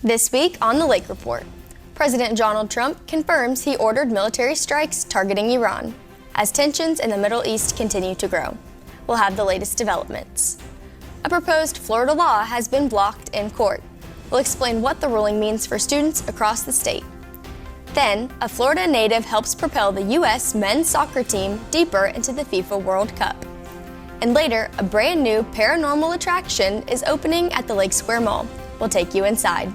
This week on the Lake Report, President Donald Trump confirms he ordered military strikes targeting Iran as tensions in the Middle East continue to grow. We'll have the latest developments. A proposed Florida law has been blocked in court. We'll explain what the ruling means for students across the state. Then, a Florida native helps propel the U.S. men's soccer team deeper into the FIFA World Cup. And later, a brand new paranormal attraction is opening at the Lake Square Mall. We'll take you inside.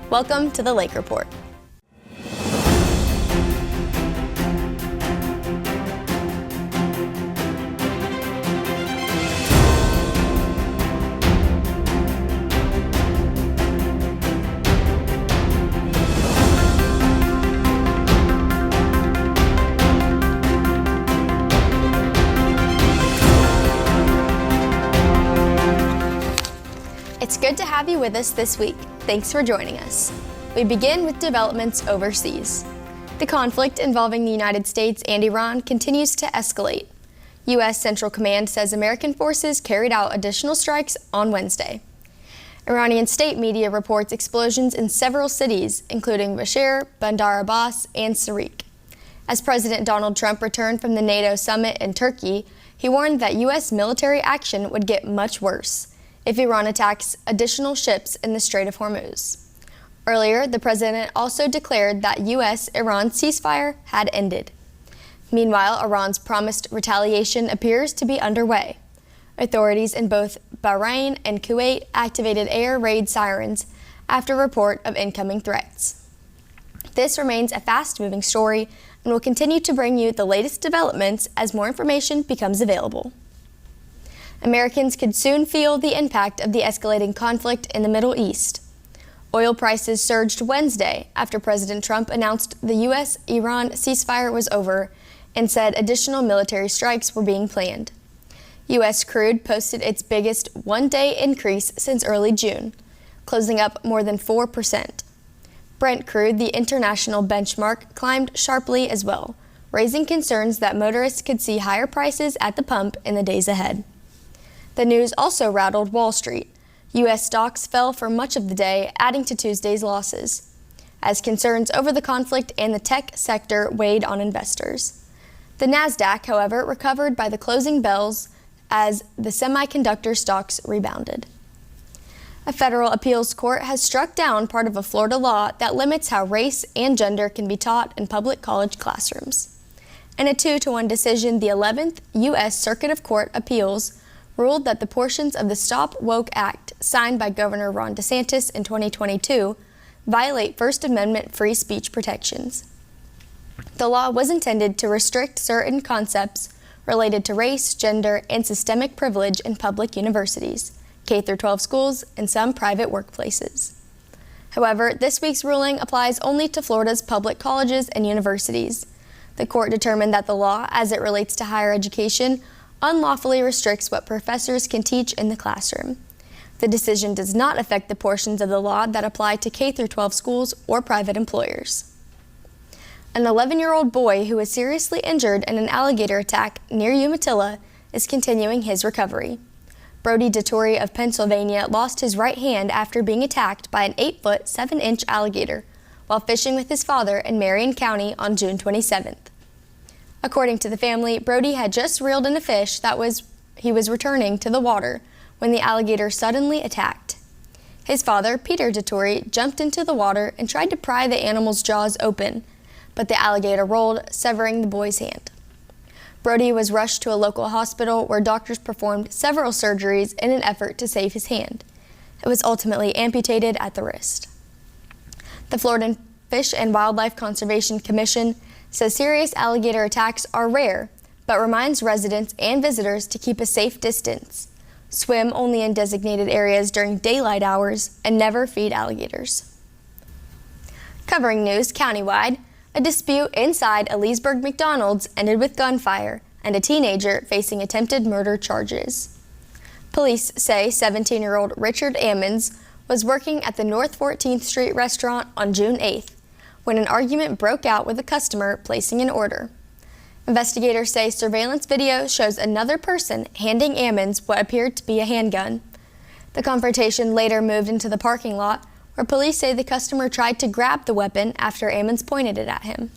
Welcome to the Lake Report. It's good to have you with us this week. Thanks for joining us. We begin with developments overseas. The conflict involving the United States and Iran continues to escalate. U.S. Central Command says American forces carried out additional strikes on Wednesday. Iranian state media reports explosions in several cities, including Bushehr, Bandar Abbas, and Sarik. As President Donald Trump returned from the NATO summit in Turkey, he warned that U.S. military action would get much worse if Iran attacks additional ships in the Strait of Hormuz. Earlier, the president also declared that U.S.-Iran ceasefire had ended. Meanwhile, Iran's promised retaliation appears to be underway. Authorities in both Bahrain and Kuwait activated air raid sirens after report of incoming threats. This remains a fast-moving story, and we'll continue to bring you the latest developments as more information becomes available. Americans could soon feel the impact of the escalating conflict in the Middle East. Oil prices surged Wednesday after President Trump announced the U.S.-Iran ceasefire was over and said additional military strikes were being planned. U.S. crude posted its biggest one-day increase since early June, closing up more than 4%. Brent crude, the international benchmark, climbed sharply as well, raising concerns that motorists could see higher prices at the pump in the days ahead. The news also rattled Wall Street. U.S. stocks fell for much of the day, adding to Tuesday's losses, as concerns over the conflict and the tech sector weighed on investors. The Nasdaq, however, recovered by the closing bells as the semiconductor stocks rebounded. A federal appeals court has struck down part of a Florida law that limits how race and gender can be taught in public college classrooms. In a 2-1 decision, the 11th U.S. Circuit of Court Appeals ruled that the portions of the Stop Woke Act signed by Governor Ron DeSantis in 2022 violate First Amendment free speech protections. The law was intended to restrict certain concepts related to race, gender, and systemic privilege in public universities, K-12 schools, and some private workplaces. However, this week's ruling applies only to Florida's public colleges and universities. The court determined that the law, as it relates to higher education, unlawfully restricts what professors can teach in the classroom. The decision does not affect the portions of the law that apply to K-12 schools or private employers. An 11-year-old boy who was seriously injured in an alligator attack near Umatilla is continuing his recovery. Brody Dettori of Pennsylvania lost his right hand after being attacked by an 8-foot, 7-inch alligator while fishing with his father in Marion County on June 27th. According to the family, Brody had just reeled in a fish he was returning to the water when the alligator suddenly attacked. His father, Peter Dettori, jumped into the water and tried to pry the animal's jaws open, but the alligator rolled, severing the boy's hand. Brody was rushed to a local hospital where doctors performed several surgeries in an effort to save his hand. It was ultimately amputated at the wrist. The Florida Fish and Wildlife Conservation Commission says serious alligator attacks are rare, but reminds residents and visitors to keep a safe distance, swim only in designated areas during daylight hours, and never feed alligators. Covering news countywide, a dispute inside a Leesburg McDonald's ended with gunfire and a teenager facing attempted murder charges. Police say 17-year-old Richard Ammons was working at the North 14th Street restaurant on June 8th when an argument broke out with a customer placing an order. Investigators say surveillance video shows another person handing Ammons what appeared to be a handgun. The confrontation later moved into the parking lot, where police say the customer tried to grab the weapon after Ammons pointed it at him.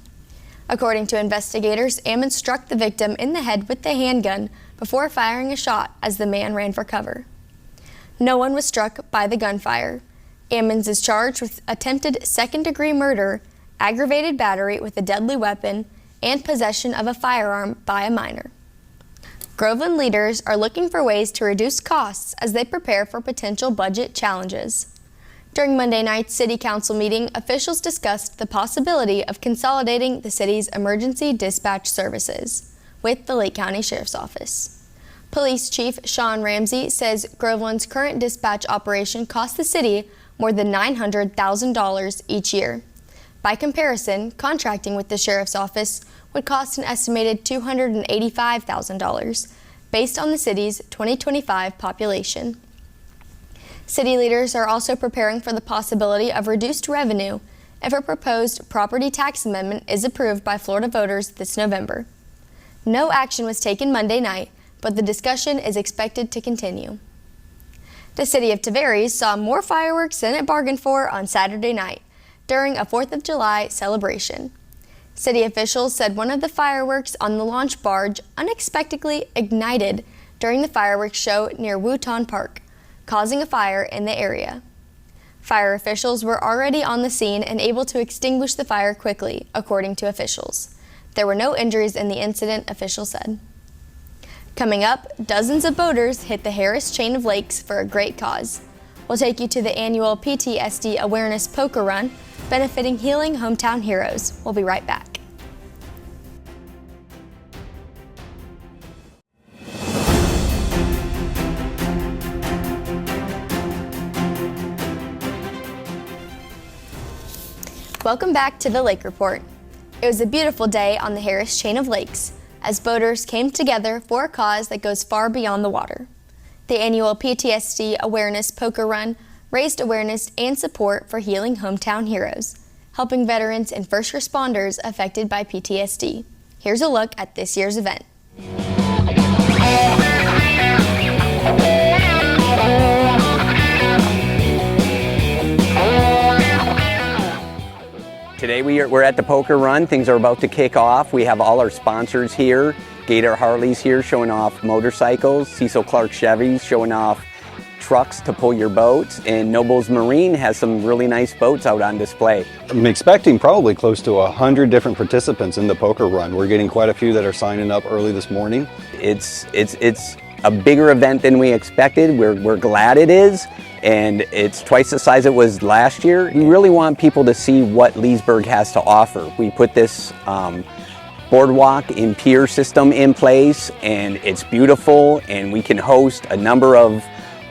According to investigators, Ammons struck the victim in the head with the handgun before firing a shot as the man ran for cover. No one was struck by the gunfire. Ammons is charged with attempted second-degree murder, aggravated battery with a deadly weapon, and possession of a firearm by a minor. Groveland leaders are looking for ways to reduce costs as they prepare for potential budget challenges. During Monday night's City Council meeting, officials discussed the possibility of consolidating the city's emergency dispatch services with the Lake County Sheriff's Office. Police Chief Sean Ramsey says Groveland's current dispatch operation costs the city more than $900,000 each year. By comparison, contracting with the Sheriff's Office would cost an estimated $285,000 based on the city's 2025 population. City leaders are also preparing for the possibility of reduced revenue if a proposed property tax amendment is approved by Florida voters this November. No action was taken Monday night, but the discussion is expected to continue. The city of Tavares saw more fireworks than it bargained for on Saturday night during a 4th of July celebration. City officials said one of the fireworks on the launch barge unexpectedly ignited during the fireworks show near Wooton Park, causing a fire in the area. Fire officials were already on the scene and able to extinguish the fire quickly, according to officials. There were no injuries in the incident, officials said. Coming up, dozens of boaters hit the Harris Chain of Lakes for a great cause. We'll take you to the annual PTSD Awareness Poker Run, benefiting Healing Hometown Heroes. We'll be right back. Welcome back to the Lake Report. It was a beautiful day on the Harris Chain of Lakes as boaters came together for a cause that goes far beyond the water. The annual PTSD Awareness Poker Run raised awareness and support for Healing Hometown Heroes, helping veterans and first responders affected by PTSD. Here's a look at this year's event. Today we're at the Poker Run. Things are about to kick off. We have all our sponsors here. Gator Harley's here showing off motorcycles. Cecil Clark Chevy's showing off trucks to pull your boats. And Nobles Marine has some really nice boats out on display. I'm expecting probably close to 100 different participants in the Poker Run. We're getting quite a few that are signing up early this morning. It's a bigger event than we expected. We're glad it is. And it's twice the size it was last year. We really want people to see what Leesburg has to offer. We put this boardwalk and pier system in place, and it's beautiful, and we can host a number of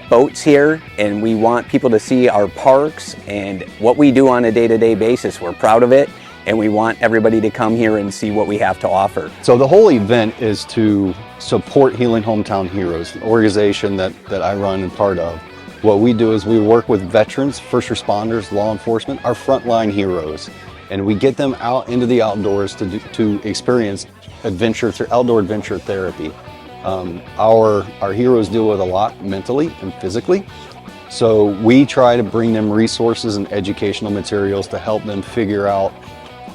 boats here, and we want people to see our parks and what we do on a day-to-day basis. We're proud of it, and we want everybody to come here and see what we have to offer. So the whole event is to support Healing Hometown Heroes, an organization that I run and part of. What we do is we work with veterans, first responders, law enforcement, our frontline heroes, and we get them out into the outdoors to experience outdoor adventure therapy. Our heroes deal with a lot mentally and physically, so we try to bring them resources and educational materials to help them figure out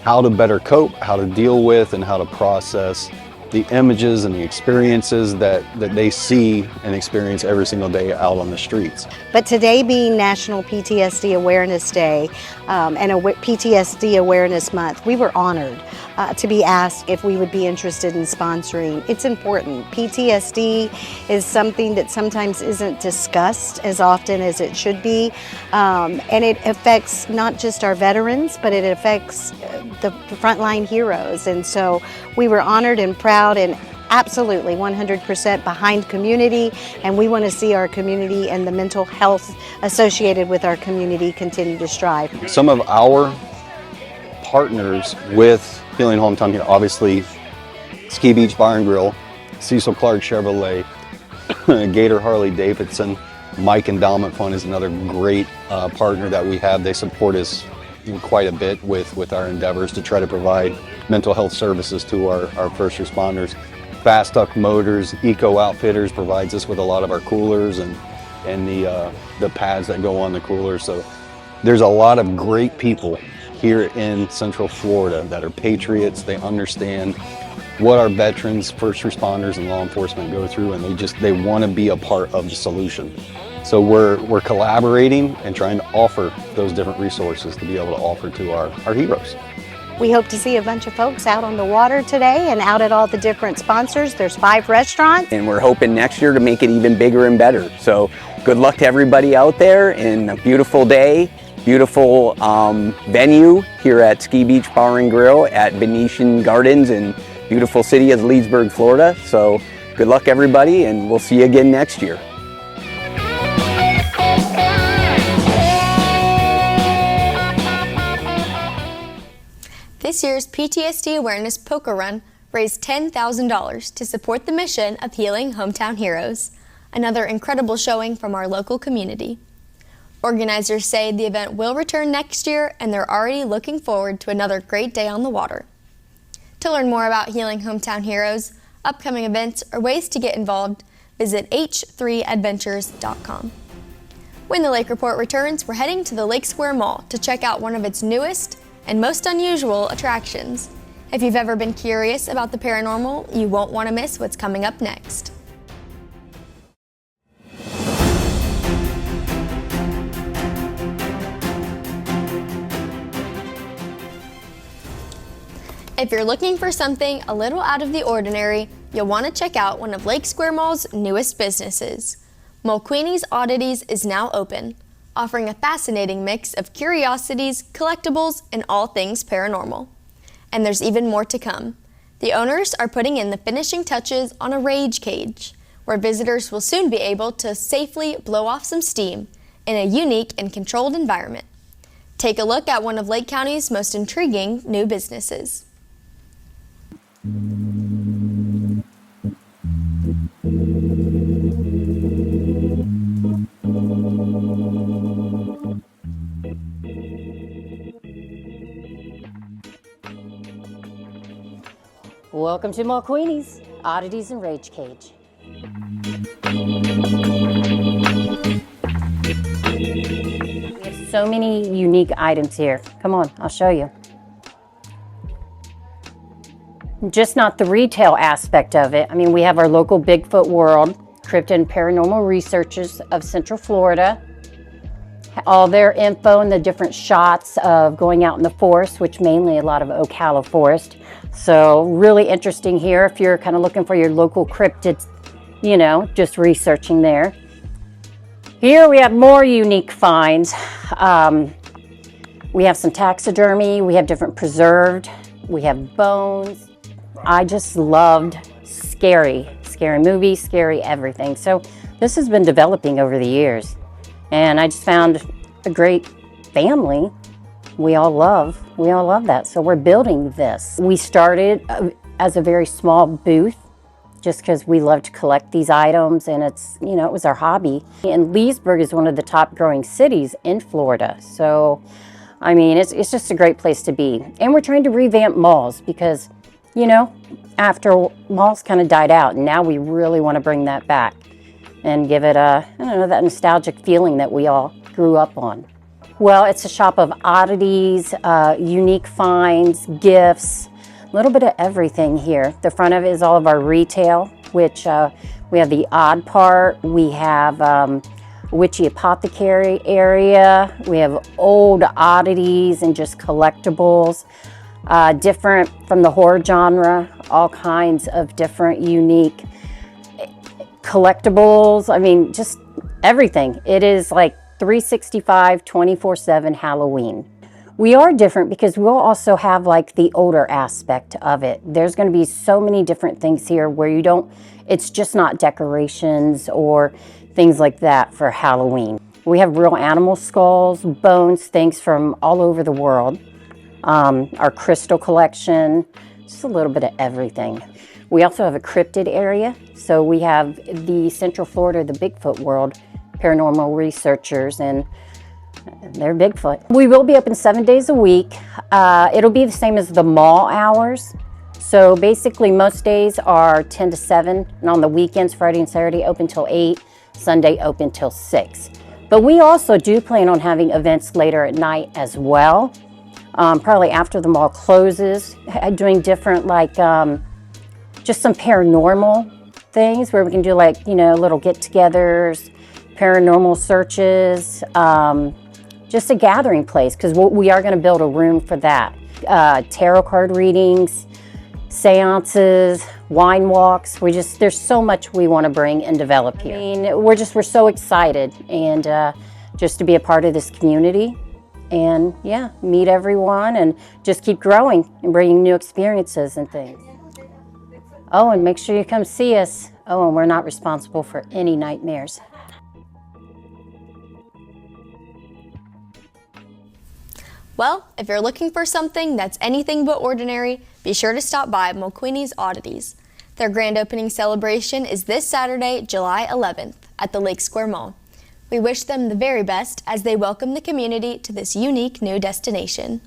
how to better cope, how to deal with, and how to process the images and the experiences that they see and experience every single day out on the streets. But today being National PTSD Awareness Day and PTSD Awareness Month, we were honored to be asked if we would be interested in sponsoring. It's important. PTSD is something that sometimes isn't discussed as often as it should be, and it affects not just our veterans, but it affects the frontline heroes. And so we were honored and proud and absolutely 100% behind community, and we want to see our community and the mental health associated with our community continue to strive. Some of our partners with Healing Hometown Heroes, obviously Ski Beach Bar and Grill, Cecil Clark Chevrolet, Gator Harley Davidson, Mike Endowment Fund is another great partner that we have. They support us quite a bit with our endeavors to try to provide mental health services to our first responders. Fast Duck Motors, Eco Outfitters provides us with a lot of our coolers and the pads that go on the coolers. So There's a lot of great people here in Central Florida that are patriots. They understand what our veterans, first responders, and law enforcement go through, and they want to be a part of the solution. So we're collaborating and trying to offer those different resources to be able to offer to our heroes. We hope to see a bunch of folks out on the water today and out at all the different sponsors. There's 5 restaurants. And we're hoping next year to make it even bigger and better. So good luck to everybody out there, and a beautiful day, beautiful venue here at Ski Beach Bar and Grill at Venetian Gardens in beautiful city of Leesburg, Florida. So good luck everybody, and we'll see you again next year. This year's PTSD Awareness Poker Run raised $10,000 to support the mission of healing hometown heroes, another incredible showing from our local community. Organizers say the event will return next year, and they're already looking forward to another great day on the water. To learn more about healing hometown heroes, upcoming events, or ways to get involved, visit h3adventures.com. When the Lake Report returns, we're heading to the Lake Square Mall to check out one of its newest and most unusual attractions. If you've ever been curious about the paranormal, you won't want to miss what's coming up next. If you're looking for something a little out of the ordinary, you'll want to check out one of Lake Square Mall's newest businesses. Mulqueeny's Oddities is now open, offering a fascinating mix of curiosities, collectibles, and all things paranormal. And there's even more to come. The owners are putting in the finishing touches on a rage cage, where visitors will soon be able to safely blow off some steam in a unique and controlled environment. Take a look at one of Lake County's most intriguing new businesses. Welcome to Mulqueeny's Oddities and Rage Cage. We have so many unique items here. Come on, I'll show you. Just not the retail aspect of it. I mean, we have our local Bigfoot World, Cryptid and Paranormal Researchers of Central Florida. All their info and the different shots of going out in the forest, which mainly a lot of Ocala forest. So really interesting here if you're kind of looking for your local cryptids, you know, just researching there. Here we have more unique finds. We have some taxidermy, we have different preserved, we have bones. I just loved scary movies, scary everything. So this has been developing over the years. And I just found a great family. We all love that. So we're building this. We started as a very small booth just because we love to collect these items, and it's, you know, it was our hobby. And Leesburg is one of the top growing cities in Florida. So, I mean, it's just a great place to be. And we're trying to revamp malls because, you know, after malls kind of died out, and now we really want to bring that back and give it a, I don't know, that nostalgic feeling that we all grew up on. Well, it's a shop of oddities, unique finds, gifts, a little bit of everything here. The front of it is all of our retail, which we have the odd part. We have witchy apothecary area. We have old oddities and just collectibles, different from the horror genre, all kinds of different unique collectibles. I mean, just everything. It is like 365, 24/7 Halloween. We are different because we'll also have like the older aspect of it. There's going to be so many different things here where you don't, it's just not decorations or things like that for Halloween. We have real animal skulls, bones, things from all over the world. Our crystal collection, just a little bit of everything. We also have a cryptid area. So we have the Central Florida, the Bigfoot World, Paranormal Researchers, and they're Bigfoot. We will be open 7 days a week. It'll be the same as the mall hours. So basically most days are 10 to 7, and on the weekends, Friday and Saturday, open till 8, Sunday open till 6. But we also do plan on having events later at night as well, probably after the mall closes, doing different like just some paranormal things where we can do like, you know, little get-togethers, paranormal searches, just a gathering place, because we are going to build a room for that. Tarot card readings, seances, wine walks. There's so much we want to bring and develop here. I mean, we're so excited, and just to be a part of this community, and yeah, meet everyone and just keep growing and bringing new experiences and things. Oh, and make sure you come see us. Oh, and we're not responsible for any nightmares. Well, if you're looking for something that's anything but ordinary, be sure to stop by Mulqueeny's Oddities. Their grand opening celebration is this Saturday, July 11th at the Lake Square Mall. We wish them the very best as they welcome the community to this unique new destination.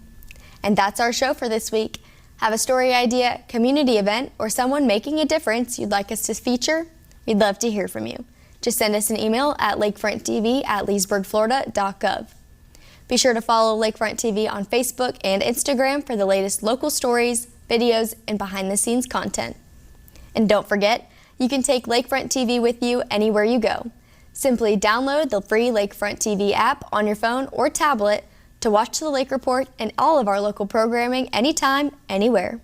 And that's our show for this week. Have a story idea, community event, or someone making a difference you'd like us to feature? We'd love to hear from you. Just send us an email at lakefronttv@leesburgflorida.gov. Be sure to follow Lakefront TV on Facebook and Instagram for the latest local stories, videos, and behind-the-scenes content. And don't forget, you can take Lakefront TV with you anywhere you go. Simply download the free Lakefront TV app on your phone or tablet to watch the Lake Report and all of our local programming anytime, anywhere.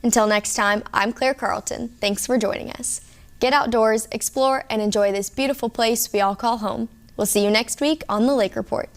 Until next time, I'm Claire Carlton. Thanks for joining us. Get outdoors, explore, and enjoy this beautiful place we all call home. We'll see you next week on the Lake Report.